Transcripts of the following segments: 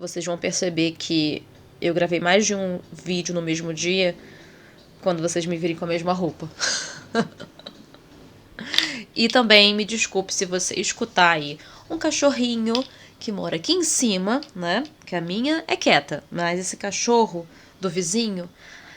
vocês vão perceber que eu gravei mais de um vídeo no mesmo dia quando vocês me virem com a mesma roupa. E também me desculpe se você escutar aí um cachorrinho que mora aqui em cima, né? Que a minha é quieta, mas esse cachorro do vizinho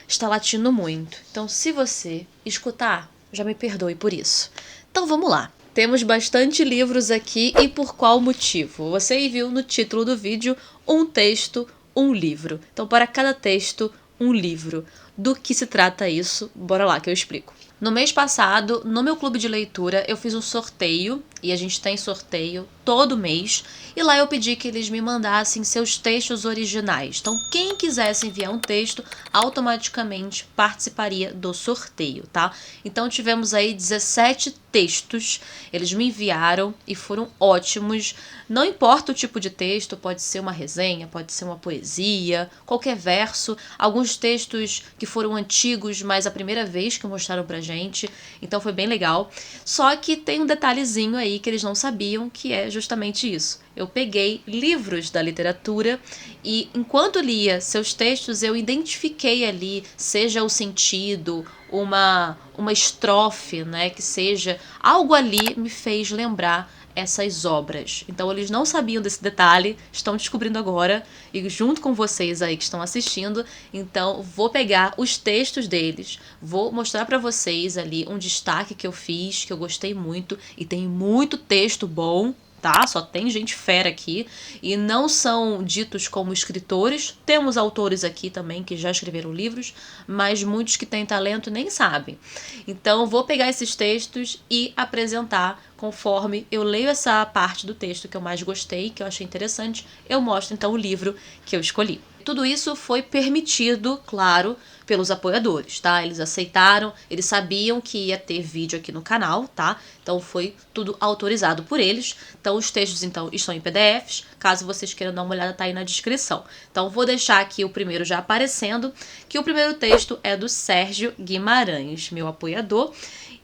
está latindo muito. Então, se você escutar, já me perdoe por isso. Então, vamos lá. Temos bastante livros aqui e por qual motivo? Você viu no título do vídeo um texto, um livro. Então, para cada texto, um livro. Do que se trata isso? Bora lá que eu explico. No mês passado, no meu clube de leitura, eu fiz um sorteio, e a gente tem sorteio todo mês, e lá eu pedi que eles me mandassem seus textos originais. Então, quem quisesse enviar um texto, automaticamente participaria do sorteio, tá? Então, tivemos aí 17 textos, eles me enviaram e foram ótimos. Não importa o tipo de texto, pode ser uma resenha, pode ser uma poesia, qualquer verso, alguns textos que foram antigos, mas a primeira vez que mostraram pra gente, então foi bem legal. Só que tem um detalhezinho aí que eles não sabiam, que é justamente isso. Eu peguei livros da literatura e enquanto lia seus textos eu identifiquei ali, seja o sentido, uma estrofe, né, que seja, algo ali me fez lembrar essas obras. Então eles não sabiam desse detalhe, estão descobrindo agora, e junto com vocês aí que estão assistindo, então vou pegar os textos deles, vou mostrar para vocês ali um destaque que eu fiz, que eu gostei muito, e tem muito texto bom, tá? Só tem gente fera aqui, e não são ditos como escritores. Temos autores aqui também que já escreveram livros, mas muitos que têm talento nem sabem. Então vou pegar esses textos e apresentar conforme eu leio essa parte do texto que eu mais gostei, que eu achei interessante, eu mostro então o livro que eu escolhi. Tudo isso foi permitido, claro, pelos apoiadores, tá? Eles aceitaram, eles sabiam que ia ter vídeo aqui no canal, tá? Então foi tudo autorizado por eles. Então os textos então estão em PDFs, caso vocês queiram dar uma olhada, tá aí na descrição. Então vou deixar aqui o primeiro já aparecendo, que o primeiro texto é do Sérgio Guimarães, meu apoiador,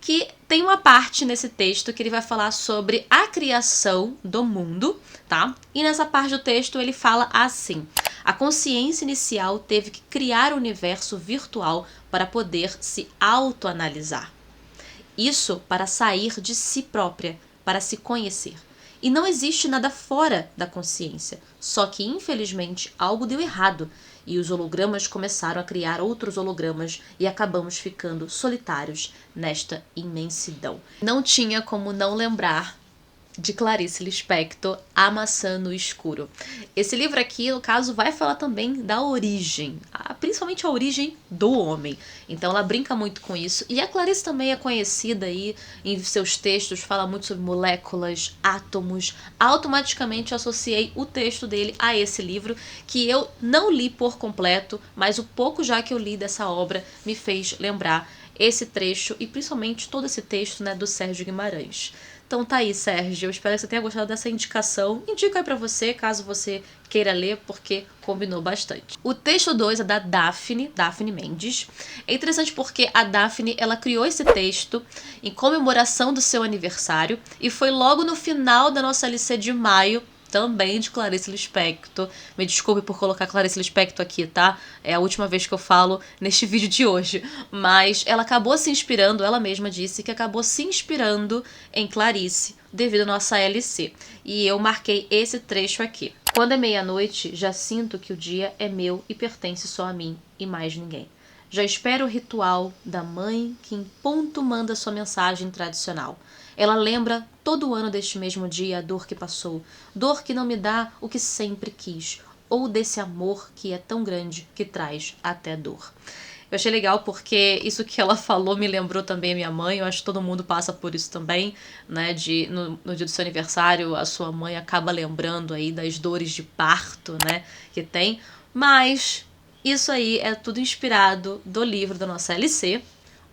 que tem uma parte nesse texto que ele vai falar sobre a criação do mundo, tá? E nessa parte do texto ele fala assim: a consciência inicial teve que criar o universo virtual para poder se autoanalisar. Isso para sair de si própria, para se conhecer. E não existe nada fora da consciência, só que infelizmente algo deu errado e os hologramas começaram a criar outros hologramas e acabamos ficando solitários nesta imensidão. Não tinha como não lembrar de Clarice Lispector, A Maçã no Escuro. Esse livro aqui, no caso, vai falar também da origem, principalmente a origem do homem. Então ela brinca muito com isso. E a Clarice também é conhecida aí em seus textos, fala muito sobre moléculas, átomos. Automaticamente associei o texto dele a esse livro, que eu não li por completo, mas o pouco já que eu li dessa obra me fez lembrar esse trecho e principalmente todo esse texto, né, do Sérgio Guimarães. Então tá aí, Sérgio, eu espero que você tenha gostado dessa indicação. Indico aí pra você, caso você queira ler, porque combinou bastante. O texto 2 é da Daphne Mendes. É interessante porque a Daphne, ela criou esse texto em comemoração do seu aniversário e foi logo no final da nossa LC de maio, também de Clarice Lispector. Me desculpe por colocar Clarice Lispector aqui, tá? É a última vez que eu falo neste vídeo de hoje. Mas ela acabou se inspirando, ela mesma disse que acabou se inspirando em Clarice devido à nossa LC. E eu marquei esse trecho aqui. Quando é meia-noite, já sinto que o dia é meu e pertence só a mim e mais ninguém. Já espero o ritual da mãe que em ponto manda sua mensagem tradicional. Ela lembra todo ano deste mesmo dia a dor que passou, dor que não me dá o que sempre quis, ou desse amor que é tão grande que traz até dor. Eu achei legal porque isso que ela falou me lembrou também a minha mãe. Eu acho que todo mundo passa por isso também, né? No dia do seu aniversário, a sua mãe acaba lembrando aí das dores de parto, né? Que tem. Mas isso aí é tudo inspirado do livro da nossa LC,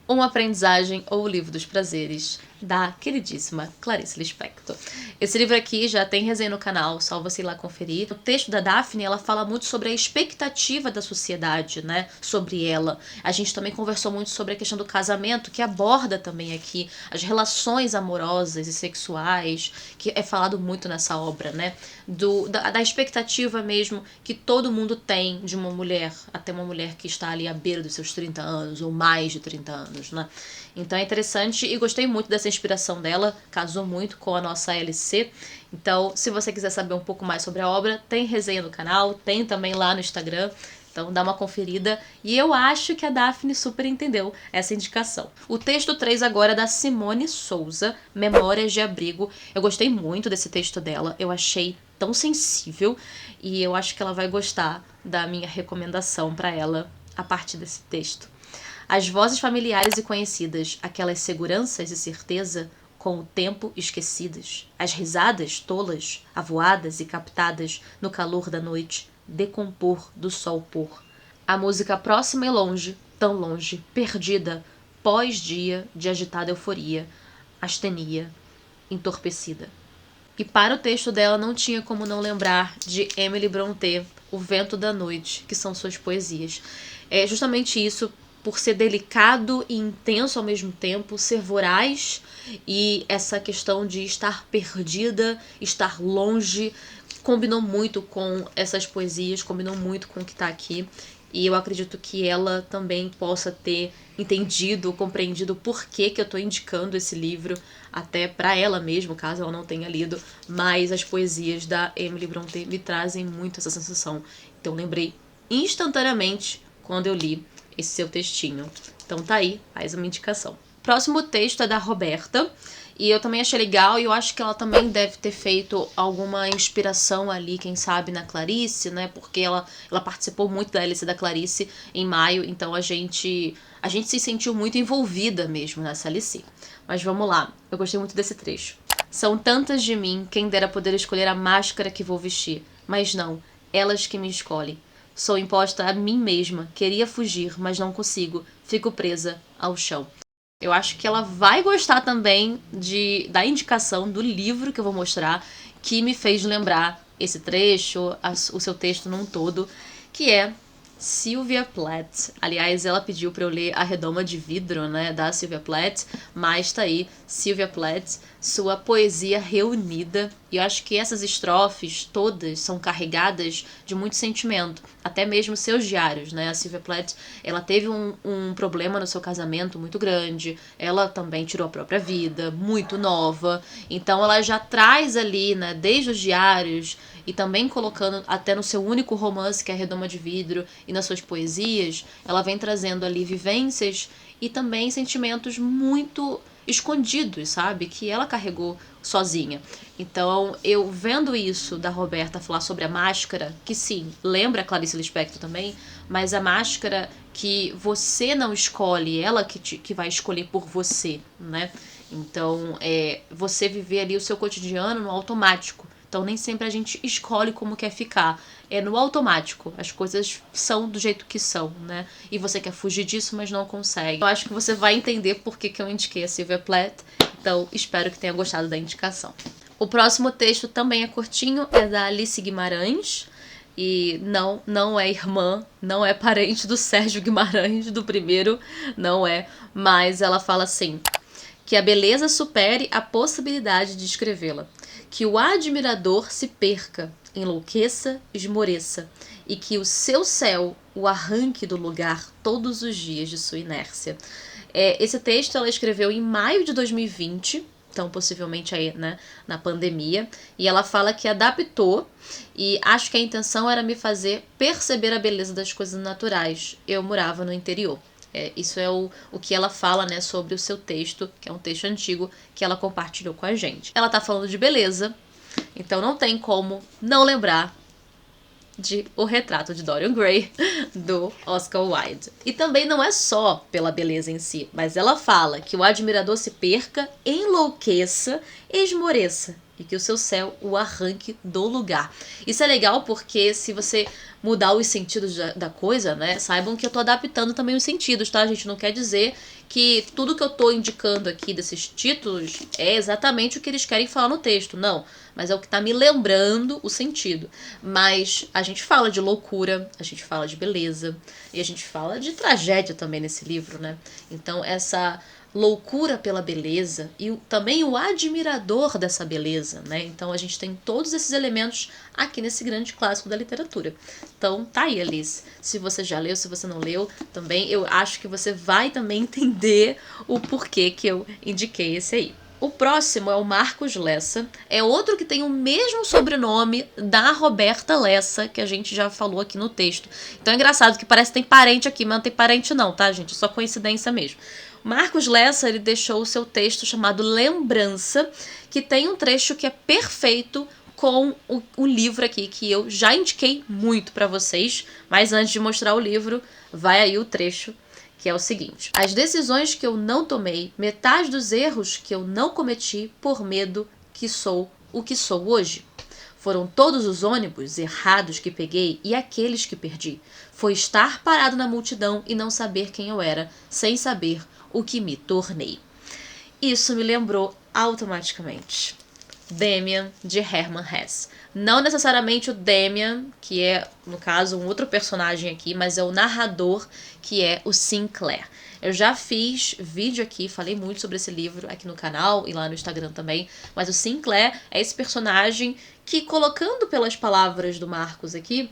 Uma Aprendizagem ou o Livro dos Prazeres, da queridíssima Clarice Lispector. Esse livro aqui já tem resenha no canal, só você ir lá conferir. O texto da Daphne, ela fala muito sobre a expectativa da sociedade, né, sobre ela. A gente também conversou muito sobre a questão do casamento, que aborda também aqui as relações amorosas e sexuais, que é falado muito nessa obra, né, da expectativa mesmo que todo mundo tem de uma mulher, até uma mulher que está ali à beira dos seus 30 anos, ou mais de 30 anos, né. Então é interessante e gostei muito dessa inspiração dela, casou muito com a nossa LC. Então, se você quiser saber um pouco mais sobre a obra, tem resenha no canal, tem também lá no Instagram. Então dá uma conferida. E eu acho que a Daphne super entendeu essa indicação. O texto 3 agora é da Simone Souza, Memórias de Abrigo. Eu gostei muito desse texto dela, eu achei tão sensível e eu acho que ela vai gostar da minha recomendação para ela a partir desse texto. As vozes familiares e conhecidas, aquelas seguranças e certeza, com o tempo esquecidas. As risadas tolas, avoadas e captadas no calor da noite, decompor do sol pôr. A música próxima e longe, tão longe, perdida, pós-dia de agitada euforia, astenia, entorpecida. E para o texto dela não tinha como não lembrar de Emily Brontë, O Vento da Noite, que são suas poesias. É justamente isso, por ser delicado e intenso ao mesmo tempo, ser voraz e essa questão de estar perdida, estar longe, combinou muito com essas poesias, combinou muito com o que está aqui. E eu acredito que ela também possa ter entendido, compreendido o porquê que eu estou indicando esse livro, até para ela mesmo, caso ela não tenha lido. Mas as poesias da Emily Brontë me trazem muito essa sensação. Então lembrei instantaneamente quando eu li esse seu textinho. Então tá aí, mais uma indicação. Próximo texto é da Roberta. E eu também achei legal e eu acho que ela também deve ter feito alguma inspiração ali, quem sabe, na Clarice, né? Porque ela participou muito da LC da Clarice em maio, então a gente se sentiu muito envolvida mesmo nessa LC. Mas vamos lá, eu gostei muito desse trecho. São tantas de mim, quem dera poder escolher a máscara que vou vestir. Mas não, elas que me escolhem. Sou imposta a mim mesma, queria fugir, mas não consigo, fico presa ao chão. Eu acho que ela vai gostar também da indicação do livro que eu vou mostrar, que me fez lembrar esse trecho, o seu texto num todo, que é Sylvia Plath. Aliás, ela pediu para eu ler A Redoma de Vidro, né, da Sylvia Plath, mas tá aí, Sylvia Plath, sua poesia reunida. E eu acho que essas estrofes todas são carregadas de muito sentimento, até mesmo seus diários, né? A Sylvia Plath, ela teve um problema no seu casamento muito grande, ela também tirou a própria vida, muito nova, então ela já traz ali, né, desde os diários e também colocando até no seu único romance, que é A Redoma de Vidro, e nas suas poesias, ela vem trazendo ali vivências e também sentimentos muito escondidos, sabe? Que ela carregou sozinha. Então, eu vendo isso da Roberta falar sobre a máscara, que sim, lembra a Clarice Lispector também, mas a máscara que você não escolhe, ela que vai escolher por você, né? Então, você viver ali o seu cotidiano no automático. Então nem sempre a gente escolhe como quer ficar. É no automático. As coisas são do jeito que são, né? E você quer fugir disso, mas não consegue. Eu acho que você vai entender por que eu indiquei a Sylvia Plath. Então espero que tenha gostado da indicação. O próximo texto também é curtinho. É da Alice Guimarães. E não é irmã, não é parente do Sérgio Guimarães, do primeiro. Não é. Mas ela fala assim: que a beleza supere a possibilidade de escrevê-la. Que o admirador se perca, enlouqueça, esmoreça, e que o seu céu o arranque do lugar todos os dias de sua inércia. Esse texto ela escreveu em maio de 2020, então possivelmente aí, né, na pandemia, e ela fala que adaptou, e acho que a intenção era me fazer perceber a beleza das coisas naturais. Eu morava no interior. Isso é o que ela fala, né, sobre o seu texto, que é um texto antigo que ela compartilhou com a gente. Ela tá falando de beleza, então não tem como não lembrar de O Retrato de Dorian Gray, do Oscar Wilde. E também não é só pela beleza em si, mas ela fala que o admirador se perca, enlouqueça, esmoreça, e que o seu céu o arranque do lugar. Isso é legal porque se você mudar os sentidos da coisa, né, saibam que eu tô adaptando também os sentidos, tá, gente? Não quer dizer que tudo que eu tô indicando aqui desses títulos é exatamente o que eles querem falar no texto, não. Mas é o que tá me lembrando o sentido. Mas a gente fala de loucura, a gente fala de beleza, e a gente fala de tragédia também nesse livro, né? Então essa loucura pela beleza e também o admirador dessa beleza, né? Então a gente tem todos esses elementos aqui nesse grande clássico da literatura. Então tá aí, Alice. Se você já leu, se você não leu, também eu acho que você vai também entender o porquê que eu indiquei esse aí. O próximo é o Marcos Lessa. É outro que tem o mesmo sobrenome da Roberta Lessa, que a gente já falou aqui no texto. Então é engraçado que parece que tem parente aqui, mas não tem parente não, tá, gente? É só coincidência mesmo. Marcos Lessa, ele deixou o seu texto chamado Lembrança, que tem um trecho que é perfeito com o livro aqui, que eu já indiquei muito para vocês. Mas antes de mostrar o livro, vai aí o trecho, que é o seguinte: as decisões que eu não tomei, metade dos erros que eu não cometi por medo que sou o que sou hoje. Foram todos os ônibus errados que peguei e aqueles que perdi. Foi estar parado na multidão e não saber quem eu era, sem saber o que me tornei. Isso me lembrou automaticamente Demian, de Hermann Hesse. Não necessariamente o Demian, que é, no caso, um outro personagem aqui, mas é o narrador, que é o Sinclair. Eu já fiz vídeo aqui, falei muito sobre esse livro aqui no canal e lá no Instagram também, mas o Sinclair é esse personagem que, colocando pelas palavras do Marcos aqui,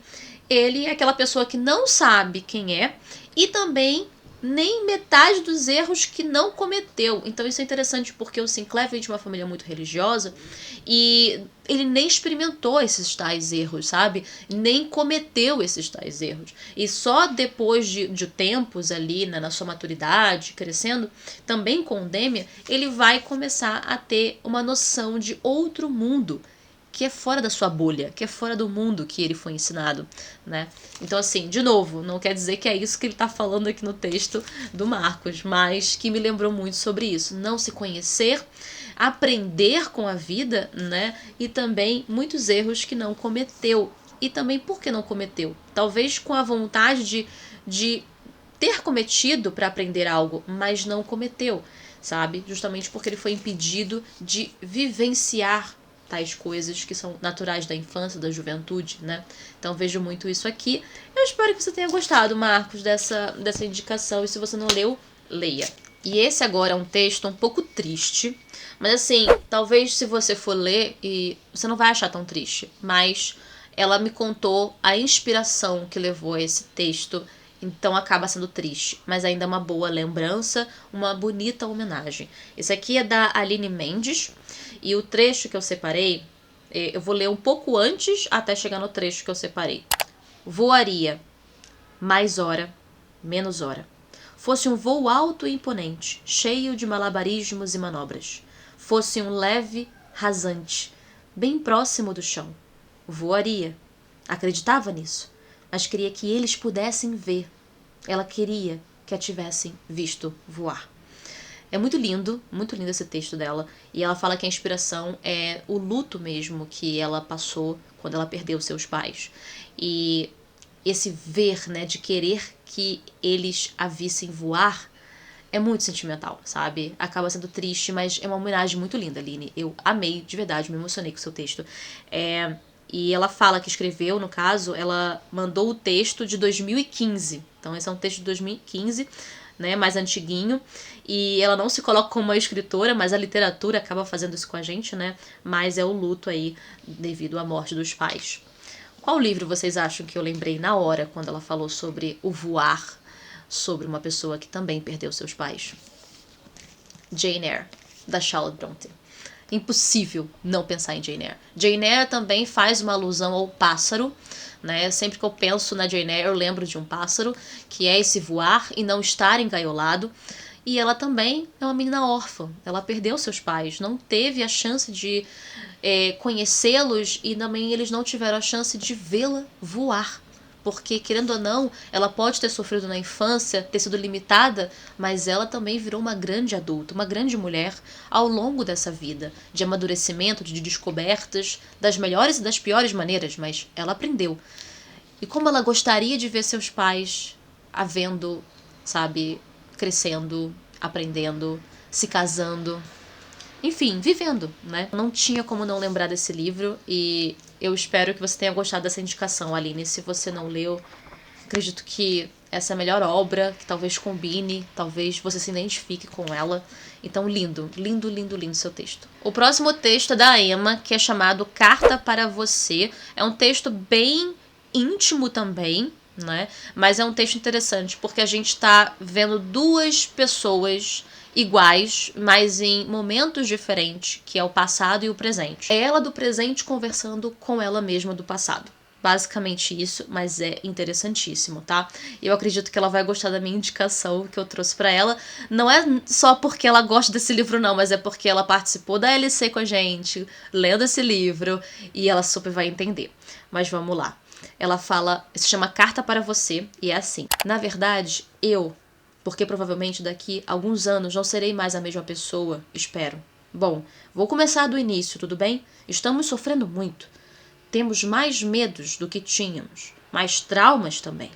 ele é aquela pessoa que não sabe quem é e também nem metade dos erros que não cometeu. Então isso é interessante porque o Sinclair vem de uma família muito religiosa e ele nem experimentou esses tais erros, sabe? Nem cometeu esses tais erros. E só depois de tempos ali, né, na sua maturidade, crescendo, também com o Demian, ele vai começar a ter uma noção de outro mundo, que é fora da sua bolha, que é fora do mundo que ele foi ensinado, né? Então, assim, de novo, não quer dizer que é isso que ele está falando aqui no texto do Marcos, mas que me lembrou muito sobre isso. Não se conhecer, aprender com a vida, né? E também muitos erros que não cometeu. E também por que não cometeu? Talvez com a vontade de ter cometido para aprender algo, mas não cometeu, sabe? Justamente porque ele foi impedido de vivenciar tais coisas que são naturais da infância, da juventude, né? Então vejo muito isso aqui. Eu espero que você tenha gostado, Marcos, dessa indicação. E se você não leu, leia. E esse agora é um texto um pouco triste. Mas assim, talvez se você for ler, e você não vai achar tão triste. Mas ela me contou a inspiração que levou a esse texto. Então acaba sendo triste, mas ainda é uma boa lembrança, uma bonita homenagem. Esse aqui é da Aline Mendes. E o trecho que eu separei, eu vou ler um pouco antes até chegar no trecho que eu separei. Voaria, mais hora, menos hora. Fosse um voo alto e imponente, cheio de malabarismos e manobras. Fosse um leve, rasante, bem próximo do chão. Voaria. Acreditava nisso, mas queria que eles pudessem ver. Ela queria que a tivessem visto voar. É muito lindo esse texto dela. E ela fala que a inspiração é o luto mesmo que ela passou quando ela perdeu seus pais. E esse ver, né, de querer que eles a vissem voar, é muito sentimental, sabe? Acaba sendo triste, mas é uma homenagem muito linda, Aline. Eu amei, de verdade, me emocionei com o seu texto. E ela fala que escreveu, no caso, ela mandou o texto de 2015. Então esse é um texto de 2015, né, mais antiguinho, e ela não se coloca como uma escritora, mas a literatura acaba fazendo isso com a gente, né, mas é o luto aí devido à morte dos pais. Qual livro vocês acham que eu lembrei na hora quando ela falou sobre o voar, sobre uma pessoa que também perdeu seus pais? Jane Eyre, da Charlotte Brontë. Impossível não pensar em Jane Eyre. Jane Eyre também faz uma alusão ao pássaro, né? Sempre que eu penso na Jane Eyre, eu lembro de um pássaro, que é esse voar e não estar engaiolado. E ela também é uma menina órfã. Ela perdeu seus pais, não teve a chance de conhecê-los e também eles não tiveram a chance de vê-la voar, porque, querendo ou não, ela pode ter sofrido na infância, ter sido limitada, mas ela também virou uma grande adulta, uma grande mulher ao longo dessa vida, de amadurecimento, de descobertas, das melhores e das piores maneiras, mas ela aprendeu. E como ela gostaria de ver seus pais havendo, sabe, crescendo, aprendendo, se casando, enfim, vivendo, né? Não tinha como não lembrar desse livro e eu espero que você tenha gostado dessa indicação, Aline. Se você não leu, acredito que essa é a melhor obra, que talvez combine, talvez você se identifique com ela. Então, lindo, lindo, lindo, lindo seu texto. O próximo texto é da Emma, que é chamado Carta para Você. É um texto bem íntimo também, né? Mas é um texto interessante, porque a gente está vendo duas pessoas iguais, mas em momentos diferentes, que é o passado e o presente. É ela do presente conversando com ela mesma do passado. Basicamente isso, mas é interessantíssimo, tá? Eu acredito que ela vai gostar da minha indicação que eu trouxe pra ela. Não é só porque ela gosta desse livro, não, mas é porque ela participou da LC com a gente, lendo esse livro, e ela super vai entender. Mas vamos lá. Ela fala, se chama Carta para Você, e é assim: na verdade, porque provavelmente daqui a alguns anos não serei mais a mesma pessoa, espero. Bom, vou começar do início, tudo bem? Estamos sofrendo muito. Temos mais medos do que tínhamos, mais traumas também.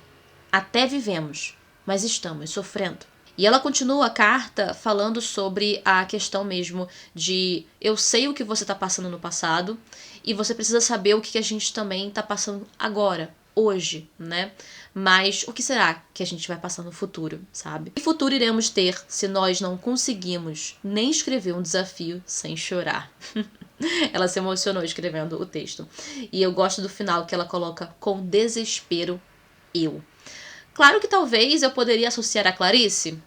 Até vivemos, mas estamos sofrendo. E ela continua a carta falando sobre a questão mesmo de eu sei o que você está passando no passado e você precisa saber o que a gente também está passando agora, hoje, né? Mas o que será que a gente vai passar no futuro, sabe? Que futuro iremos ter se nós não conseguimos nem escrever um desafio sem chorar? Ela se emocionou escrevendo o texto. E eu gosto do final que ela coloca com desespero eu. Claro que talvez eu poderia associar a Clarice,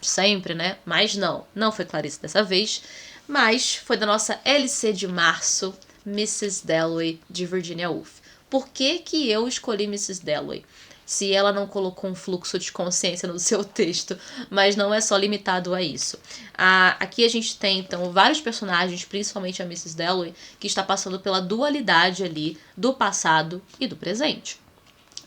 sempre, né? Mas não foi Clarice dessa vez, mas foi da nossa LC de março, Mrs. Dalloway, de Virginia Woolf. Por que que eu escolhi Mrs. Dalloway? Se ela não colocou um fluxo de consciência no seu texto, mas não é só limitado a isso. Aqui a gente tem, então, vários personagens, principalmente a Mrs. Dalloway, que está passando pela dualidade ali do passado e do presente.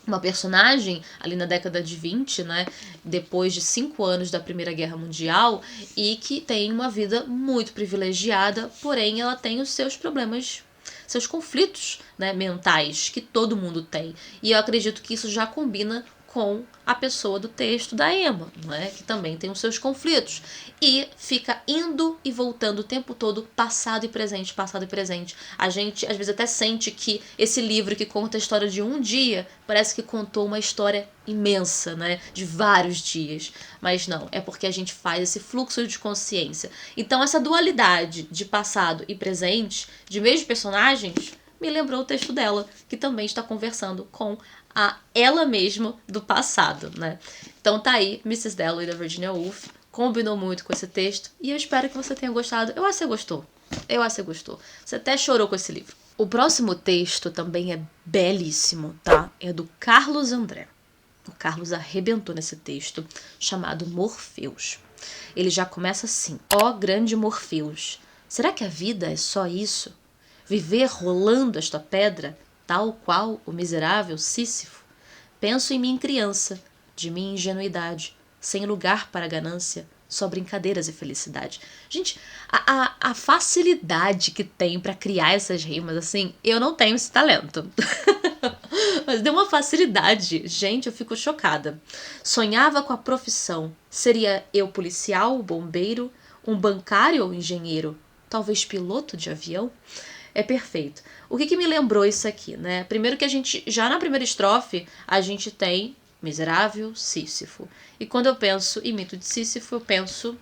Uma personagem ali na década de 20, né, depois de 5 anos da Primeira Guerra Mundial, e que tem uma vida muito privilegiada, porém ela tem os seus problemas, seus conflitos, né, mentais, que todo mundo tem. E eu acredito que isso já combina com a pessoa do texto da Emma, né, que também tem os seus conflitos. E fica indo e voltando o tempo todo, passado e presente, passado e presente. A gente, às vezes, até sente que esse livro que conta a história de um dia, parece que contou uma história imensa, né, de vários dias. Mas não, é porque a gente faz esse fluxo de consciência. Então, essa dualidade de passado e presente, de mesmos personagens, me lembrou o texto dela, que também está conversando com a ela mesma do passado, né? Então tá aí, Mrs. Dalloway da Virginia Woolf, combinou muito com esse texto e eu espero que você tenha gostado. Eu acho que você gostou. Você até chorou com esse livro. O próximo texto também é belíssimo, tá? É do Carlos André. O Carlos arrebentou nesse texto, chamado Morfeus. Ele já começa assim: ó grande Morfeus, será que a vida é só isso? Viver rolando esta pedra, tal qual o miserável Sísifo? Penso em mim criança, de minha ingenuidade, sem lugar para ganância, só brincadeiras e felicidade. Gente, a facilidade que tem para criar essas rimas, assim, eu não tenho esse talento. Mas deu uma facilidade. Gente, eu fico chocada. Sonhava com a profissão. Seria eu policial, bombeiro, um bancário ou engenheiro? Talvez piloto de avião? É perfeito. O que me lembrou isso aqui, né? Primeiro que a gente, já na primeira estrofe, a gente tem miserável Sísifo. E quando eu penso em mito de Sísifo, eu penso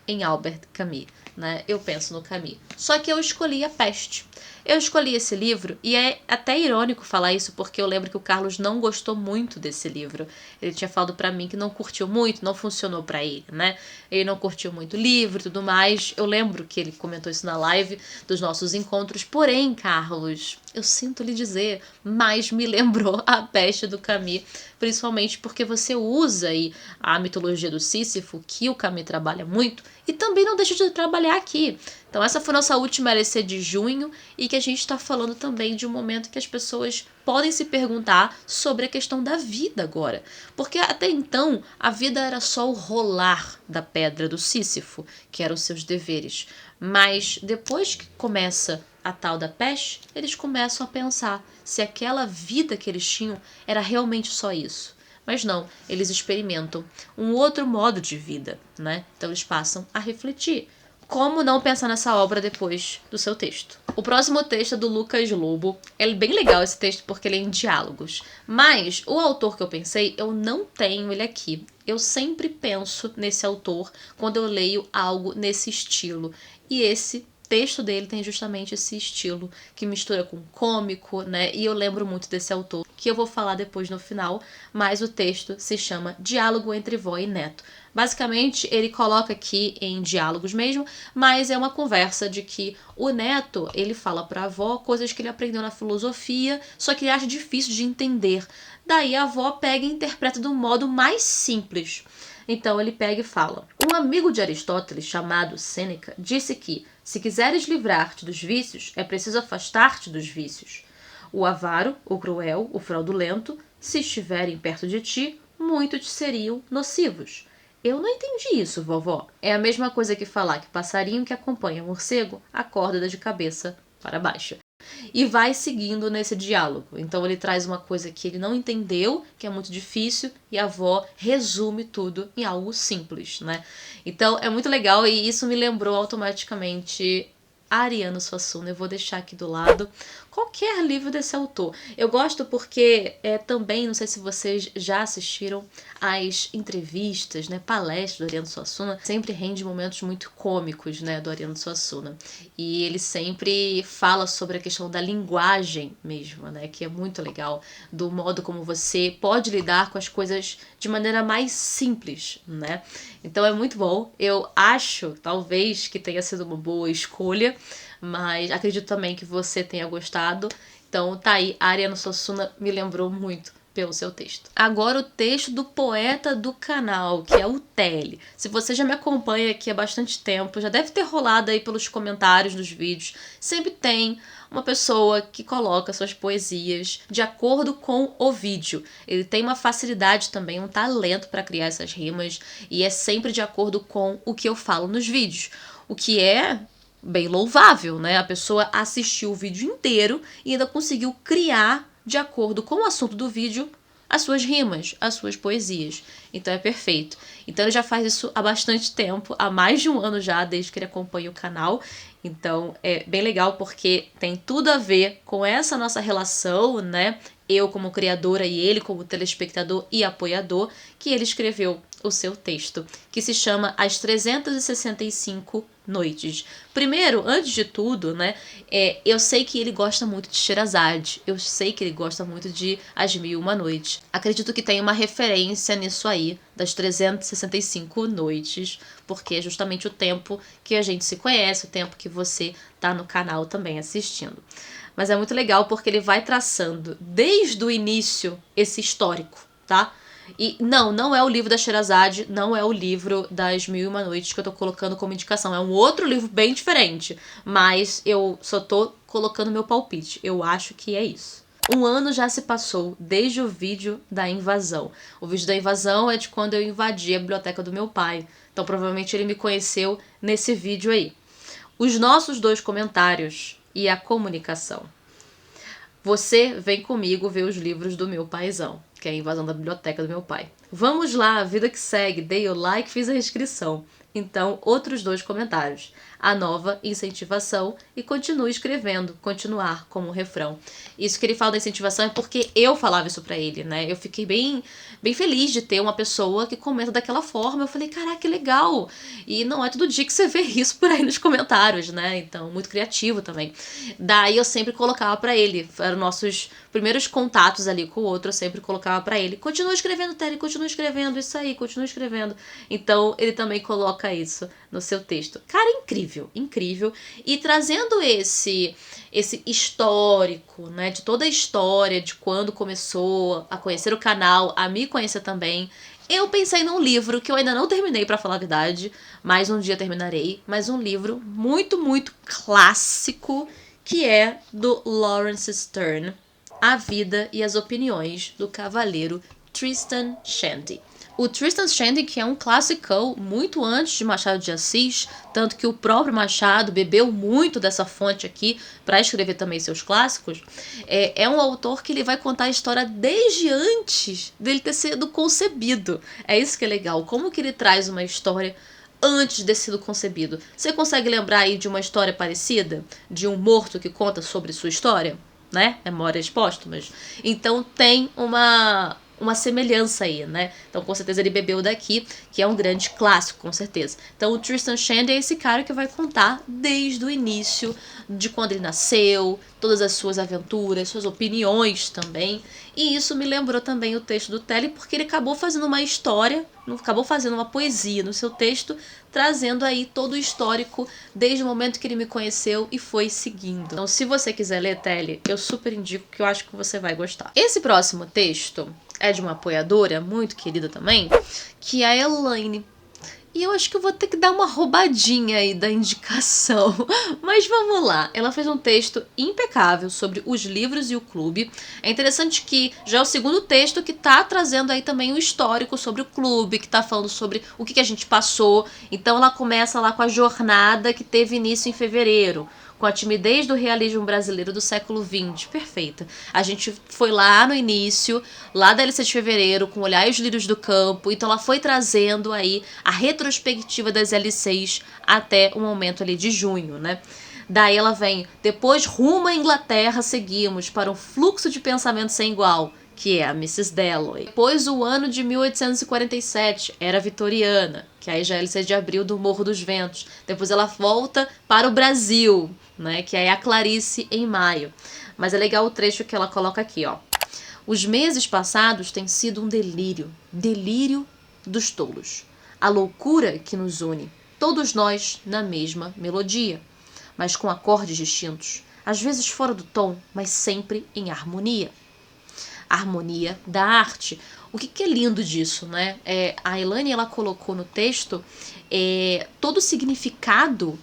em Albert Camus, né? Eu penso no Camus. Só que eu escolhi a peste. Eu escolhi esse livro, e é até irônico falar isso, porque eu lembro que o Carlos não gostou muito desse livro. Ele tinha falado pra mim que não curtiu muito, não funcionou pra ele, né? Ele não curtiu muito o livro e tudo mais. Eu lembro que ele comentou isso na live dos nossos encontros. Porém, Carlos, eu sinto lhe dizer, mas me lembrou a peste do Camus, principalmente porque você usa aí a mitologia do Sísifo, que o Camus trabalha muito, e também não deixa de trabalhar aqui. Então essa foi nossa última LC de junho e que a gente está falando também de um momento que as pessoas podem se perguntar sobre a questão da vida agora. Porque até então a vida era só o rolar da pedra do Sísifo, que eram os seus deveres. Mas depois que começa a tal da peste, eles começam a pensar se aquela vida que eles tinham era realmente só isso. Mas não, eles experimentam um outro modo de vida, né? Então eles passam a refletir. Como não pensar nessa obra depois do seu texto? O próximo texto é do Lucas Lobo. É bem legal esse texto porque ele é em diálogos. Mas o autor que eu pensei, eu não tenho ele aqui. Eu sempre penso nesse autor quando eu leio algo nesse estilo. E esse texto dele tem justamente esse estilo que mistura com cômico, né? E eu lembro muito desse autor, que eu vou falar depois no final, mas o texto se chama Diálogo entre Vó e Neto. Basicamente, ele coloca aqui em diálogos mesmo, mas é uma conversa de que o neto, ele fala para a avó coisas que ele aprendeu na filosofia, só que ele acha difícil de entender. Daí a avó pega e interpreta do modo mais simples. Então ele pega e fala: um amigo de Aristóteles chamado Sêneca disse que, se quiseres livrar-te dos vícios, é preciso afastar-te dos vícios. O avaro, o cruel, o fraudulento, se estiverem perto de ti, muito te seriam nocivos. Eu não entendi isso, vovó. É a mesma coisa que falar que passarinho que acompanha morcego acorda de cabeça para baixo. E vai seguindo nesse diálogo. Então ele traz uma coisa que ele não entendeu, que é muito difícil, e a avó resume tudo em algo simples, né? Então é muito legal e isso me lembrou automaticamente Ariano Suassuna. Eu vou deixar aqui do lado qualquer livro desse autor. Eu gosto porque também, não sei se vocês já assistiram as entrevistas, né, palestras do Ariano Suassuna, sempre rende momentos muito cômicos, né, do Ariano Suassuna. E ele sempre fala sobre a questão da linguagem mesmo, né, que é muito legal, do modo como você pode lidar com as coisas de maneira mais simples, né. Então é muito bom. Eu acho, talvez, que tenha sido uma boa escolha, mas acredito também que você tenha gostado. Então tá aí, a Ariano Suassuna me lembrou muito pelo seu texto. Agora o texto do poeta do canal, que é o Tele. Se você já me acompanha aqui há bastante tempo, já deve ter rolado aí pelos comentários dos vídeos, sempre tem uma pessoa que coloca suas poesias de acordo com o vídeo. Ele tem uma facilidade também, um talento para criar essas rimas, e é sempre de acordo com o que eu falo nos vídeos. O que é bem louvável, né? A pessoa assistiu o vídeo inteiro e ainda conseguiu criar, de acordo com o assunto do vídeo, as suas rimas, as suas poesias. Então é perfeito. Então ele já faz isso há bastante tempo, há mais de um ano já, desde que ele acompanha o canal. Então é bem legal porque tem tudo a ver com essa nossa relação, né? Eu como criadora e ele como telespectador e apoiador, que ele escreveu o seu texto, que se chama As 365 Noites. Primeiro, antes de tudo, né, eu sei que ele gosta muito de Sherazade, eu sei que ele gosta muito de As Mil e Uma Noites. Acredito que tem uma referência nisso aí, das 365 noites, porque é justamente o tempo que a gente se conhece, o tempo que você tá no canal também assistindo. Mas é muito legal porque ele vai traçando desde o início esse histórico, tá? E não é o livro da Sherazade, não é o livro das Mil e Uma Noites que eu tô colocando como indicação. É um outro livro bem diferente, mas eu só tô colocando meu palpite. Eu acho que é isso. Um ano já se passou desde o vídeo da invasão. O vídeo da invasão é de quando eu invadi a biblioteca do meu pai. Então provavelmente ele me conheceu nesse vídeo aí. Os nossos 2 comentários e a comunicação. Você vem comigo ver os livros do meu paizão, que é a invasão da biblioteca do meu pai. Vamos lá, vida que segue, dei o like, fiz a inscrição. Então, outros 2 comentários. A nova incentivação e continue escrevendo, continuar como refrão. Isso que ele fala da incentivação é porque eu falava isso pra ele, né? Eu fiquei bem feliz de ter uma pessoa que comenta daquela forma. Eu falei, caraca, que legal! E não é todo dia que você vê isso por aí nos comentários, né? Então, muito criativo também. Daí eu sempre colocava pra ele, eram nossos primeiros contatos ali com o outro, eu sempre colocava pra ele, continua escrevendo, Terry, continua escrevendo, isso aí, continua escrevendo. Então, ele também coloca coloca isso no seu texto. Cara, incrível, incrível. E trazendo esse histórico, né, de toda a história, de quando começou a conhecer o canal, a me conhecer também, eu pensei num livro que eu ainda não terminei, pra falar a verdade, mas um dia terminarei, mas um livro muito, muito clássico, que é do Lawrence Stern, A Vida e as Opiniões do Cavaleiro Tristan Shandy. O Tristan Shandy, que é um classicão muito antes de Machado de Assis, tanto que o próprio Machado bebeu muito dessa fonte aqui para escrever também seus clássicos, é um autor que ele vai contar a história desde antes dele ter sido concebido. É isso que é legal, como que ele traz uma história antes de ter sido concebido. Você consegue lembrar aí de uma história parecida? De um morto que conta sobre sua história? Né? Memórias póstumas. Então tem uma semelhança aí, né? Então, com certeza, ele bebeu daqui, que é um grande clássico, com certeza. Então, o Tristan Shandy é esse cara que vai contar desde o início, de quando ele nasceu, todas as suas aventuras, suas opiniões também. E isso me lembrou também o texto do Telly, porque ele acabou fazendo uma história, acabou fazendo uma poesia no seu texto, trazendo aí todo o histórico desde o momento que ele me conheceu e foi seguindo. Então, se você quiser ler Telly, eu super indico, que eu acho que você vai gostar. Esse próximo texto é de uma apoiadora muito querida também, que é a Elaine. E eu acho que eu vou ter que dar uma roubadinha aí da indicação. Mas vamos lá. Ela fez um texto impecável sobre os livros e o clube. É interessante que já é o segundo texto que tá trazendo aí também o histórico sobre o clube, que tá falando sobre o que a gente passou. Então ela começa lá com a jornada que teve início em fevereiro, com a timidez do realismo brasileiro do século XX. Perfeita. A gente foi lá no início, lá da LC de fevereiro, com Olhar e os Lírios do Campo. Então ela foi trazendo aí a retrospectiva das LCs até o momento ali de junho, né? Daí ela vem, depois rumo à Inglaterra, seguimos para um fluxo de pensamento sem igual, que é a Mrs. Dalloway. Depois o ano de 1847, era vitoriana, que aí já é LC de abril do Morro dos Ventos. Depois ela volta para o Brasil, né, que aí é a Clarice em maio. Mas é legal o trecho que ela coloca aqui, ó. Os meses passados têm sido um delírio, delírio dos tolos. A loucura que nos une, todos nós na mesma melodia, mas com acordes distintos, às vezes fora do tom, mas sempre em harmonia. A harmonia da arte. O que é lindo disso, né? A Elaine, ela colocou no texto todo o significado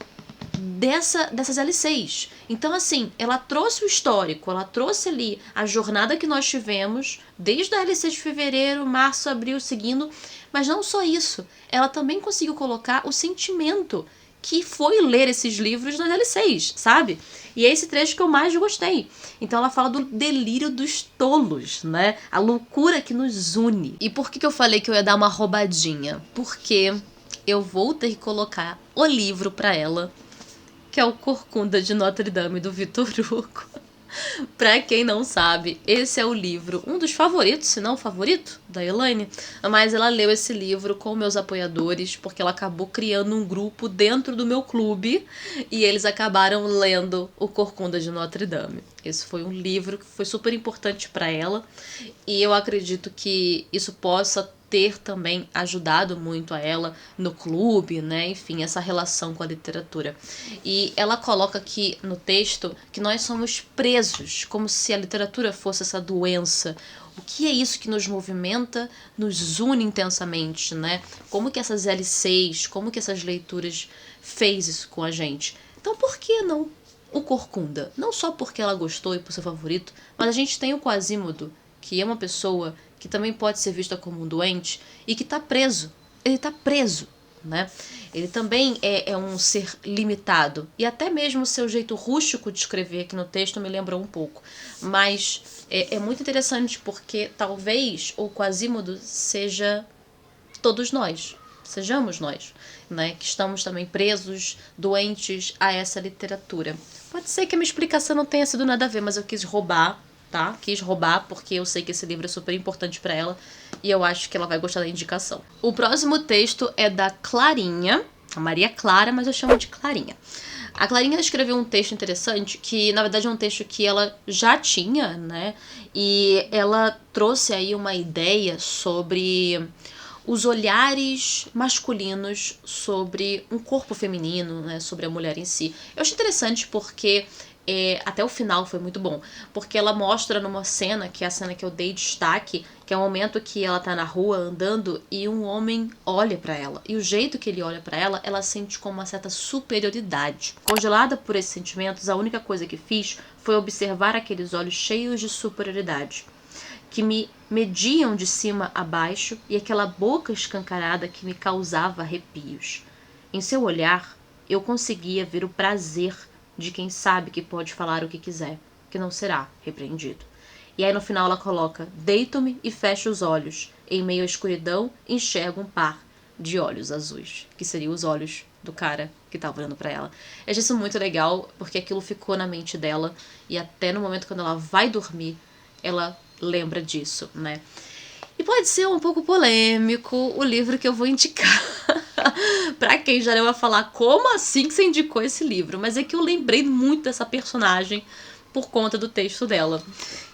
dessas LCs. Então, assim, ela trouxe o histórico, ela trouxe ali a jornada que nós tivemos, desde a LC de fevereiro, março, abril, seguindo, mas não só isso, ela também conseguiu colocar o sentimento que foi ler esses livros nas LCs, sabe? E é esse trecho que eu mais gostei. Então ela fala do delírio dos tolos, né? A loucura que nos une. E por que eu falei que eu ia dar uma roubadinha? Porque eu vou ter que colocar o livro pra ela, que é o Corcunda de Notre Dame, do Victor Hugo. Pra quem não sabe, esse é o livro, um dos favoritos, se não o favorito, da Elaine. Mas ela leu esse livro com meus apoiadores, porque ela acabou criando um grupo dentro do meu clube, e eles acabaram lendo o Corcunda de Notre Dame. Esse foi um livro que foi super importante pra ela, e eu acredito que isso possa ter também ajudado muito a ela no clube, né? Enfim, essa relação com a literatura. E ela coloca aqui no texto que nós somos presos, como se a literatura fosse essa doença. O que é isso que nos movimenta, nos une intensamente, né? Como que essas LCs, como que essas leituras fez isso com a gente? Então, por que não o Corcunda? Não só porque ela gostou e por seu favorito, mas a gente tem o Quasimodo, que é uma pessoa que também pode ser vista como um doente e que está preso. Ele está preso, né? Ele também é um ser limitado. E até mesmo o seu jeito rústico de escrever aqui no texto me lembrou um pouco. Mas é muito interessante porque talvez o Quasimodo seja todos nós. Sejamos nós, né? Que estamos também presos, doentes a essa literatura. Pode ser que a minha explicação não tenha sido nada a ver, mas eu quis roubar, tá? Quis roubar porque eu sei que esse livro é super importante pra ela e eu acho que ela vai gostar da indicação. O próximo texto é da Clarinha, a Maria Clara, mas eu chamo de Clarinha. A Clarinha escreveu um texto interessante que, na verdade, é um texto que ela já tinha, né? E ela trouxe aí uma ideia sobre os olhares masculinos sobre um corpo feminino, né, sobre a mulher em si. Eu achei interessante porque até o final foi muito bom, porque ela mostra numa cena, que é a cena que eu dei destaque, que é o momento que ela tá na rua andando e um homem olha pra ela. E o jeito que ele olha pra ela, ela sente como uma certa superioridade. Congelada por esses sentimentos, a única coisa que fiz foi observar aqueles olhos cheios de superioridade, que me mediam de cima a baixo, e aquela boca escancarada que me causava arrepios. Em seu olhar, eu conseguia ver o prazer de quem sabe que pode falar o que quiser, que não será repreendido. E aí no final ela coloca: deito-me e fecho os olhos. Em meio à escuridão, enxergo um par de olhos azuis, que seriam os olhos do cara que tava olhando pra ela. Eu achei isso muito legal, porque aquilo ficou na mente dela, e até no momento quando ela vai dormir, ela lembra disso, né? E pode ser um pouco polêmico o livro que eu vou indicar. Pra quem já leu a falar, como assim que você indicou esse livro? Mas é que eu lembrei muito dessa personagem por conta do texto dela,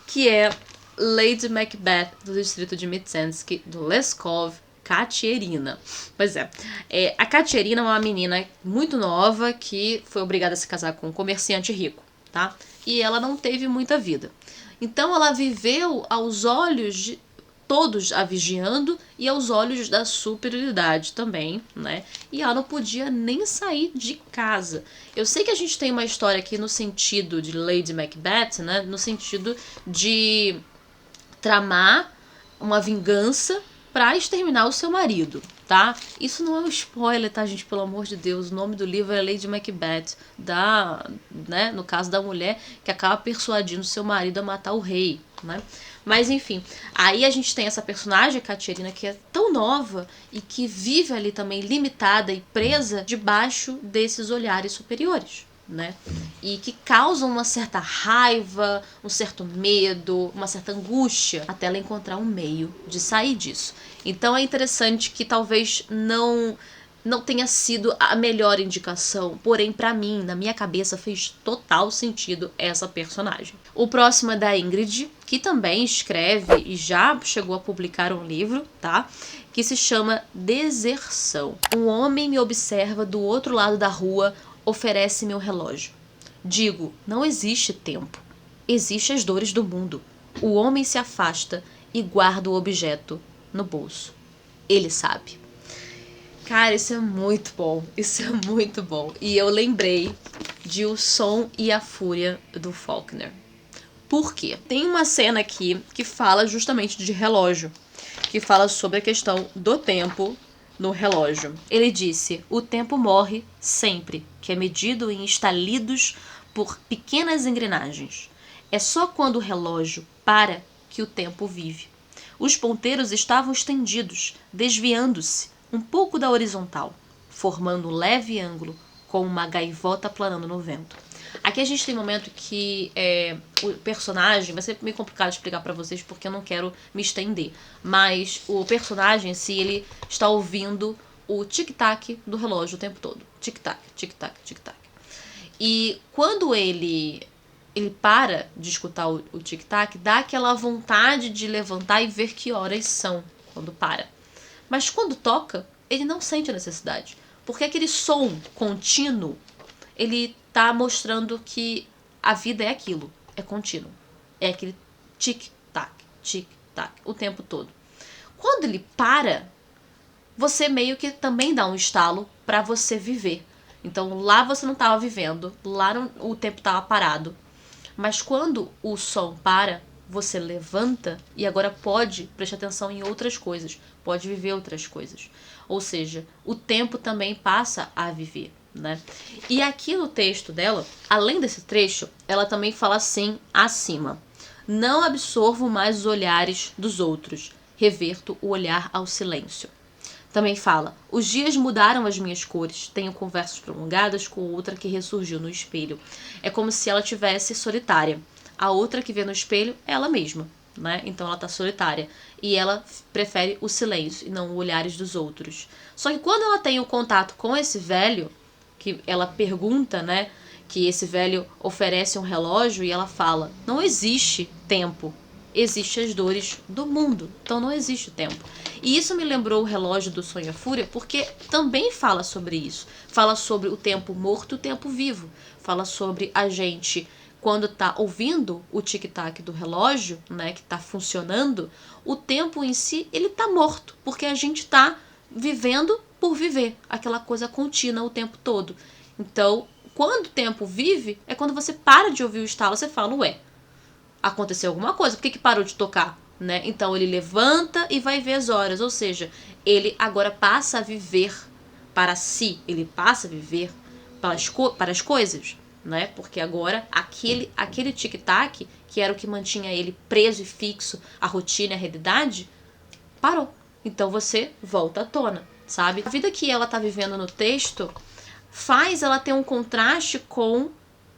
que é Lady Macbeth, do distrito de Mtsensk, do Leskov Katerina. Pois é, a Katerina é uma menina muito nova que foi obrigada a se casar com um comerciante rico, tá? E ela não teve muita vida. Então ela viveu aos olhos de todos a vigiando e aos olhos da superioridade também, né? E ela não podia nem sair de casa. Eu sei que a gente tem uma história aqui no sentido de Lady Macbeth, né? No sentido de tramar uma vingança para exterminar o seu marido, tá? Isso não é um spoiler, tá, gente? Pelo amor de Deus. O nome do livro é Lady Macbeth, né? No caso da mulher que acaba persuadindo seu marido a matar o rei, né? Mas enfim, aí a gente tem essa personagem, a Katerina, que é tão nova e que vive ali também limitada e presa debaixo desses olhares superiores, né? E que causam uma certa raiva, um certo medo, uma certa angústia, até ela encontrar um meio de sair disso. Então é interessante que talvez não tenha sido a melhor indicação, porém pra mim, na minha cabeça, fez total sentido essa personagem. O próximo é da Ingrid, que também escreve e já chegou a publicar um livro, tá? Que se chama Deserção. Um homem me observa do outro lado da rua, oferece meu relógio. Digo, não existe tempo. Existem as dores do mundo. O homem se afasta e guarda o objeto no bolso. Ele sabe. Cara, isso é muito bom. Isso é muito bom. E eu lembrei de O Som e a Fúria do Faulkner. Por quê? Tem uma cena aqui que fala justamente de relógio, que fala sobre a questão do tempo no relógio. Ele disse: o tempo morre sempre, que é medido em estalidos por pequenas engrenagens. É só quando o relógio para que o tempo vive. Os ponteiros estavam estendidos, desviando-se um pouco da horizontal, formando um leve ângulo, com uma gaivota planando no vento. Aqui a gente tem um momento que o personagem, vai ser meio complicado explicar pra vocês porque eu não quero me estender, mas o personagem, se ele está ouvindo o tic-tac do relógio o tempo todo. Tic-tac, tic-tac, tic-tac. E quando ele para de escutar o tic-tac, dá aquela vontade de levantar e ver que horas são quando para. Mas quando toca, ele não sente a necessidade. Porque aquele som contínuo, ele tá mostrando que a vida é aquilo, é contínuo. É aquele tic-tac, tic-tac, o tempo todo. Quando ele para, você meio que também dá um estalo para você viver. Então lá você não estava vivendo, lá o tempo estava parado. Mas quando o som para, você levanta e agora pode prestar atenção em outras coisas, pode viver outras coisas. Ou seja, o tempo também passa a viver, né? E aqui no texto dela, além desse trecho, ela também fala assim acima: não absorvo mais os olhares dos outros, reverto o olhar ao silêncio. Também fala: os dias mudaram as minhas cores, tenho conversas prolongadas com outra que ressurgiu no espelho. É como se ela tivesse solitária. A outra que vê no espelho é ela mesma, né? Então ela tá solitária. E ela prefere o silêncio e não os olhares dos outros. Só que quando ela tem o contato com esse velho, que ela pergunta, né? Que esse velho oferece um relógio e ela fala: não existe tempo. existem as dores do mundo. Então não existe o tempo. E isso me lembrou o relógio do Sonho e a Fúria, porque também fala sobre isso. Fala sobre o tempo morto e o tempo vivo. Fala sobre a gente, quando tá ouvindo o tic-tac do relógio, né, que tá funcionando, o tempo em si, ele tá morto, porque a gente tá vivendo por viver, aquela coisa contínua o tempo todo. Então, quando o tempo vive, é quando você para de ouvir o estalo, você fala, ué, aconteceu alguma coisa, por que parou de tocar? Né? Então ele levanta e vai ver as horas, ou seja, ele agora passa a viver para si, ele passa a viver para as coisas, né? Porque agora aquele tic-tac, que era o que mantinha ele preso e fixo, a rotina, a realidade, parou. Então você volta à tona, sabe? A vida que ela tá vivendo no texto faz ela ter um contraste com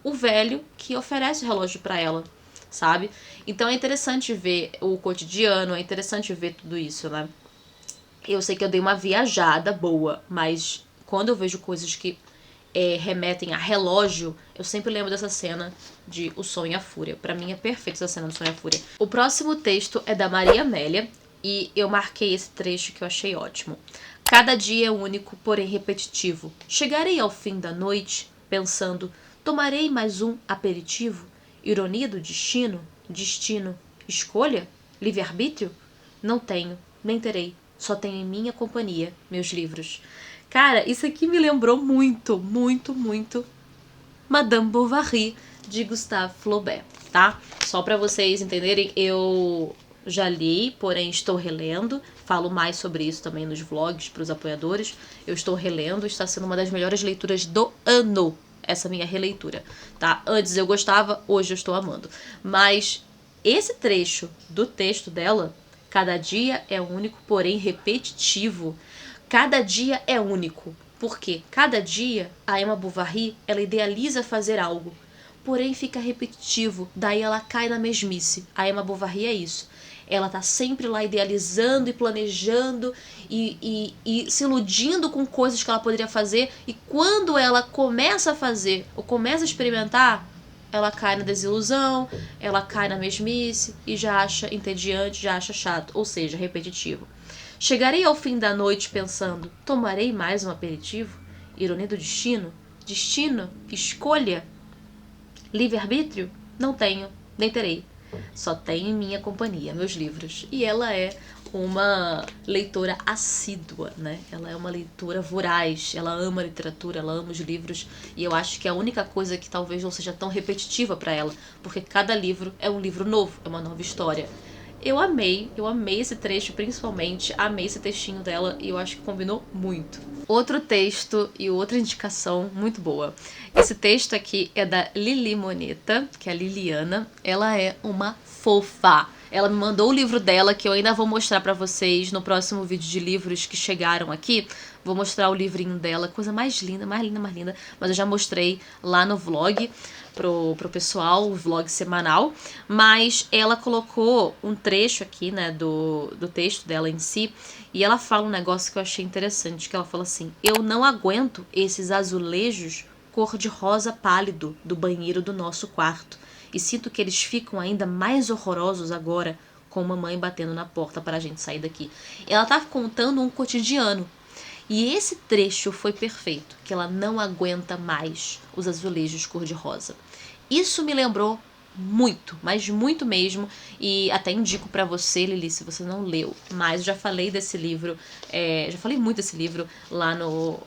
o velho que oferece o relógio para ela, sabe? Então é interessante ver o cotidiano, é interessante ver tudo isso, né? Eu sei que eu dei uma viajada boa, mas quando eu vejo coisas que remetem a relógio, eu sempre lembro dessa cena de O Sonho e a Fúria. Pra mim é perfeita essa cena do Sonho e a Fúria. O próximo texto é da Maria Amélia e eu marquei esse trecho que eu achei ótimo. Cada dia é único, porém repetitivo. Chegarei ao fim da noite pensando, tomarei mais um aperitivo? Ironia do destino? Destino? Escolha? Livre-arbítrio? Não tenho, nem terei. Só tenho em minha companhia meus livros. Cara, isso aqui me lembrou muito, muito, muito Madame Bovary, de Gustave Flaubert, tá? Só pra vocês entenderem, eu já li, porém estou relendo. Falo mais sobre isso também nos vlogs pros apoiadores. Eu estou relendo, está sendo uma das melhores leituras do ano, essa minha releitura, tá? Antes eu gostava, hoje eu estou amando. Mas esse trecho do texto dela, cada dia é único, porém repetitivo. Cada dia é único, porque cada dia a Emma Bovary, ela idealiza fazer algo, porém fica repetitivo, daí ela cai na mesmice. A Emma Bovary é isso. Ela tá sempre lá idealizando e planejando e se iludindo com coisas que ela poderia fazer, e quando ela começa a fazer ou começa a experimentar, ela cai na desilusão, ela cai na mesmice e já acha entediante, já acha chato, ou seja, repetitivo. Chegarei ao fim da noite pensando, tomarei mais um aperitivo? Ironia do destino? Destino? Escolha? Livre-arbítrio? Não tenho, nem terei. Só tenho em minha companhia meus livros. E ela é uma leitora assídua, né? Ela é uma leitora voraz, ela ama a literatura, ela ama os livros, e eu acho que a única coisa que talvez não seja tão repetitiva para ela, porque cada livro é um livro novo, é uma nova história. Eu amei esse trecho principalmente, amei esse textinho dela e eu acho que combinou muito. Outro texto e outra indicação muito boa. Esse texto aqui é da Lili Moneta, que é a Liliana. Ela é uma fofa. Ela me mandou o livro dela, que eu ainda vou mostrar pra vocês no próximo vídeo de livros que chegaram aqui. Vou mostrar o livrinho dela, coisa mais linda, mais linda, mais linda. Mas eu já mostrei lá no vlog pro pessoal, o vlog semanal. Mas ela colocou um trecho aqui, né, do texto dela em si. E ela fala um negócio que eu achei interessante, que ela fala assim: eu não aguento esses azulejos cor-de-rosa pálido do banheiro do nosso quarto. E sinto que eles ficam ainda mais horrorosos agora, com mamãe batendo na porta para a gente sair daqui. Ela tá contando um cotidiano. E esse trecho foi perfeito, que ela não aguenta mais os azulejos cor-de-rosa. Isso me lembrou muito, mas muito mesmo, e até indico pra você, Lili, se você não leu, mas eu já falei desse livro, já falei muito desse livro lá no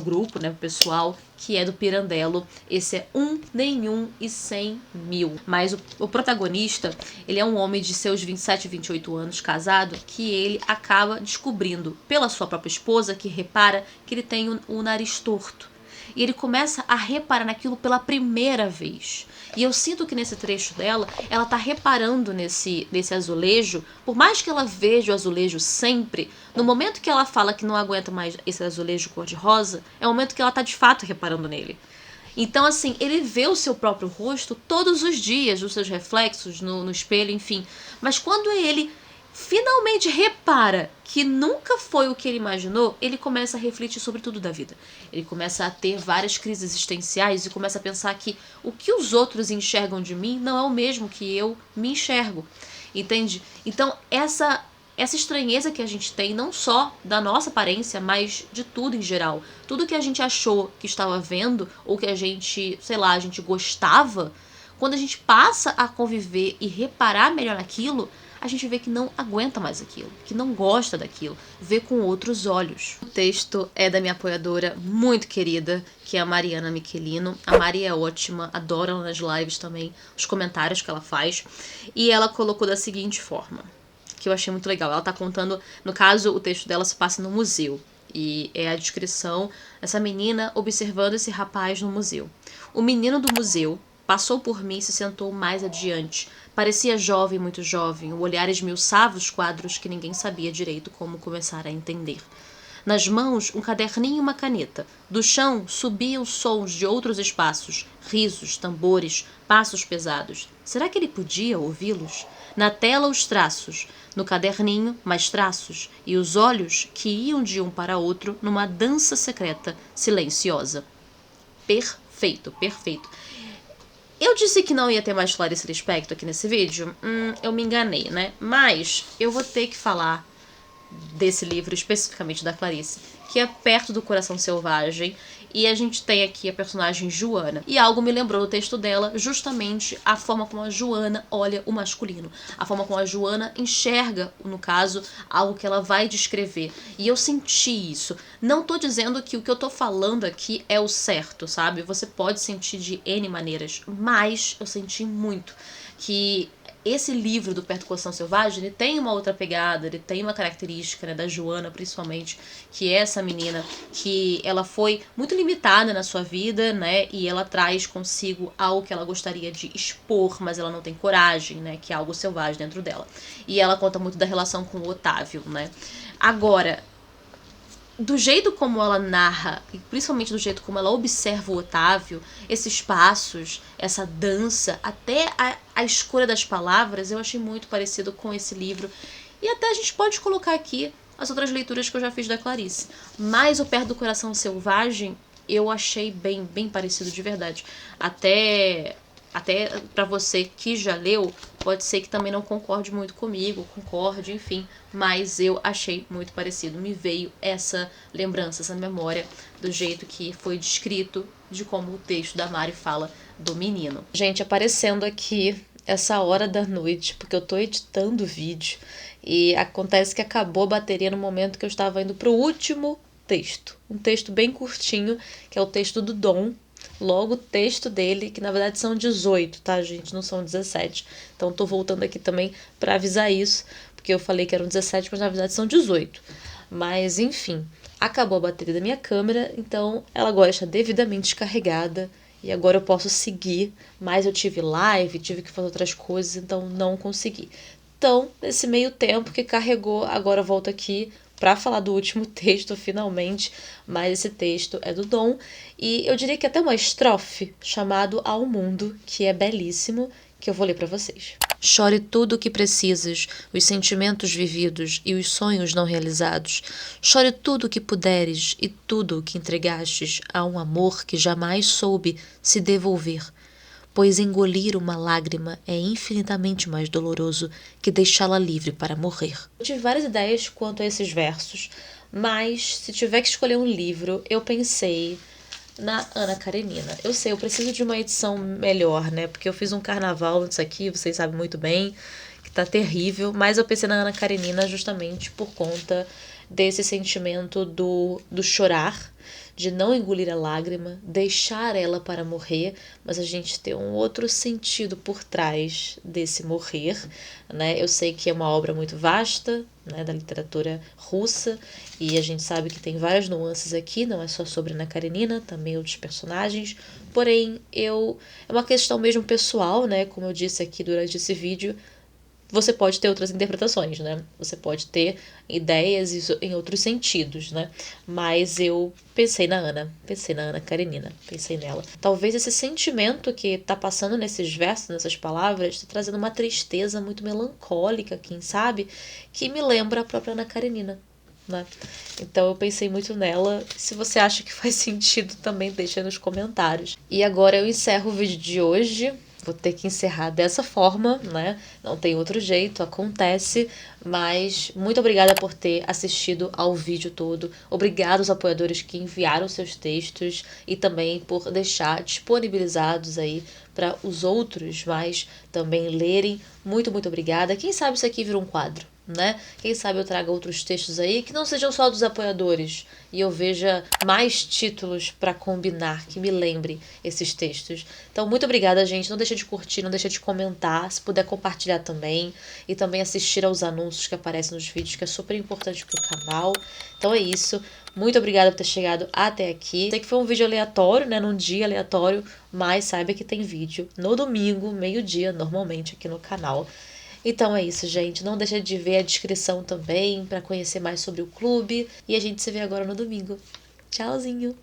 grupo, né, pessoal, que é do Pirandello. Esse é Um, Nenhum e 100 Mil. Mas o protagonista, ele é um homem de seus 27, 28 anos, casado, que ele acaba descobrindo pela sua própria esposa, que repara que ele tem o nariz torto. E ele começa a reparar naquilo pela primeira vez. E eu sinto que nesse trecho dela, ela tá reparando nesse azulejo. Por mais que ela veja o azulejo sempre, no momento que ela fala que não aguenta mais esse azulejo cor-de-rosa, é o momento que ela tá de fato reparando nele. Então, assim, ele vê o seu próprio rosto todos os dias, os seus reflexos no espelho, enfim. Mas quando ele finalmente repara que nunca foi o que ele imaginou, ele começa a refletir sobre tudo da vida. Ele começa a ter várias crises existenciais e começa a pensar que o que os outros enxergam de mim não é o mesmo que eu me enxergo. entende? Então essa estranheza que a gente tem, não só da nossa aparência, mas de tudo em geral. Tudo que a gente achou que estava vendo, ou que a gente, sei lá, a gente gostava, quando a gente passa a conviver e reparar melhor naquilo, a gente vê que não aguenta mais aquilo, que não gosta daquilo, vê com outros olhos. O texto é da minha apoiadora muito querida, que é a Mariana Michelino. A Maria é ótima, adoro ela nas lives também, os comentários que ela faz. E ela colocou da seguinte forma, que eu achei muito legal. Ela tá contando, no caso, o texto dela se passa no museu. E é a descrição dessa menina observando esse rapaz no museu. O menino do museu passou por mim e se sentou mais adiante. Parecia jovem, muito jovem. O olhar esmiuçava os quadros que ninguém sabia direito como começar a entender. Nas mãos, um caderninho e uma caneta. Do chão, subiam sons de outros espaços. Risos, tambores, passos pesados. Será que ele podia ouvi-los? Na tela, os traços. No caderninho, mais traços. E os olhos que iam de um para outro numa dança secreta, silenciosa. Perfeito, perfeito. Eu disse que não ia ter mais Clarice Lispector aqui nesse vídeo. Eu me enganei, né? Mas eu vou ter que falar desse livro, especificamente da Clarice, que é Perto do Coração Selvagem, e a gente tem aqui a personagem Joana. E algo me lembrou no texto dela, justamente a forma como a Joana olha o masculino, a forma como a Joana enxerga, no caso, algo que ela vai descrever. E eu senti isso. Não tô dizendo que o que eu tô falando aqui é o certo, sabe? Você pode sentir de N maneiras, mas eu senti muito que esse livro do Perto do Coração Selvagem, ele tem uma outra pegada, ele tem uma característica, né, da Joana principalmente, que é essa menina que ela foi muito limitada na sua vida, né, e ela traz consigo algo que ela gostaria de expor, mas ela não tem coragem, né, que é algo selvagem dentro dela. E ela conta muito da relação com o Otávio, né. Agora, do jeito como ela narra, e principalmente do jeito como ela observa o Otávio, esses passos, essa dança, até a escolha das palavras, eu achei muito parecido com esse livro. E até a gente pode colocar aqui as outras leituras que eu já fiz da Clarice. Mas o Perto do Coração Selvagem, eu achei bem parecido de verdade. Até para você que já leu, pode ser que também não concorde muito comigo, concorde, enfim, mas eu achei muito parecido. Me veio essa lembrança, essa memória do jeito que foi descrito, de como o texto da Mari fala do menino. Gente, aparecendo aqui essa hora da noite, porque eu tô editando o vídeo e acontece que acabou a bateria no momento que eu estava indo pro último texto. Um texto bem curtinho, que é o texto do Dom. Logo o texto dele, que na verdade são 18, tá, gente? Não são 17. Então tô voltando aqui também pra avisar isso, porque eu falei que eram 17, mas na verdade são 18. Mas enfim, acabou a bateria da minha câmera, então ela agora está devidamente descarregada e agora eu posso seguir, mas eu tive live, tive que fazer outras coisas, então não consegui. Então, nesse meio tempo que carregou, agora eu volto aqui para falar do último texto, finalmente, mas esse texto é do Dom, e eu diria que até uma estrofe chamado Ao Mundo, que é belíssimo, que eu vou ler para vocês. Chore tudo o que precisas, os sentimentos vividos e os sonhos não realizados. Chore tudo o que puderes e tudo o que entregastes a um amor que jamais soube se devolver. Pois engolir uma lágrima é infinitamente mais doloroso que deixá-la livre para morrer. Eu tive várias ideias quanto a esses versos, mas se tiver que escolher um livro, eu pensei na Ana Karenina. Eu sei, eu preciso de uma edição melhor, né? Porque eu fiz um carnaval nisso aqui, vocês sabem muito bem, que tá terrível, mas eu pensei na Ana Karenina justamente por conta desse sentimento do chorar, de não engolir a lágrima, deixar ela para morrer, mas a gente ter um outro sentido por trás desse morrer, né? Eu sei que é uma obra muito vasta, né, da literatura russa, e a gente sabe que tem várias nuances aqui, não é só sobre Ana Karenina, também outros personagens, porém é uma questão mesmo pessoal, né? Como eu disse aqui durante esse vídeo, você pode ter outras interpretações, né? Você pode ter ideias em outros sentidos, né? Mas eu pensei na Ana Karenina, pensei nela. Talvez esse sentimento que tá passando nesses versos, nessas palavras, tá trazendo uma tristeza muito melancólica, quem sabe, que me lembra a própria Ana Karenina, né? Então eu pensei muito nela. Se você acha que faz sentido, também deixa nos comentários. E agora eu encerro o vídeo de hoje. vou ter que encerrar dessa forma, né? Não tem outro jeito, acontece. Mas muito obrigada por ter assistido ao vídeo todo. Obrigada aos apoiadores que enviaram seus textos e também por deixar disponibilizados aí para os outros mais também lerem. Muito, muito obrigada. Quem sabe isso aqui vira um quadro, né? Quem sabe eu traga outros textos aí que não sejam só dos apoiadores e eu veja mais títulos para combinar que me lembre esses textos. Então, muito obrigada, gente. Não deixa de curtir, não deixa de comentar, se puder compartilhar também e também assistir aos anúncios que aparecem nos vídeos, que é super importante pro canal. Então é isso. Muito obrigada por ter chegado até aqui. Sei que foi um vídeo aleatório, né? Num dia aleatório, mas saiba que tem vídeo no domingo, meio-dia, normalmente, aqui no canal. Então é isso, gente. Não deixa de ver a descrição também para conhecer mais sobre o clube. E a gente se vê agora no domingo. Tchauzinho!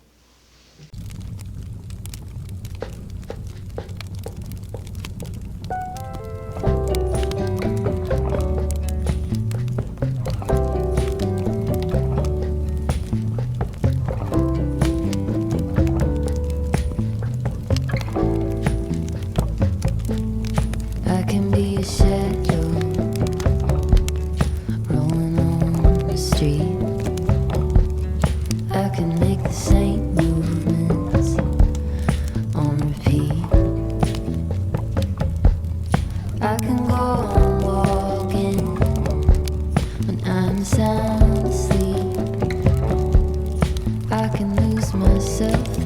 I can be a shadow rolling on the street. I can make the same movements on repeat. I can go on walking when I'm sound asleep. I can lose myself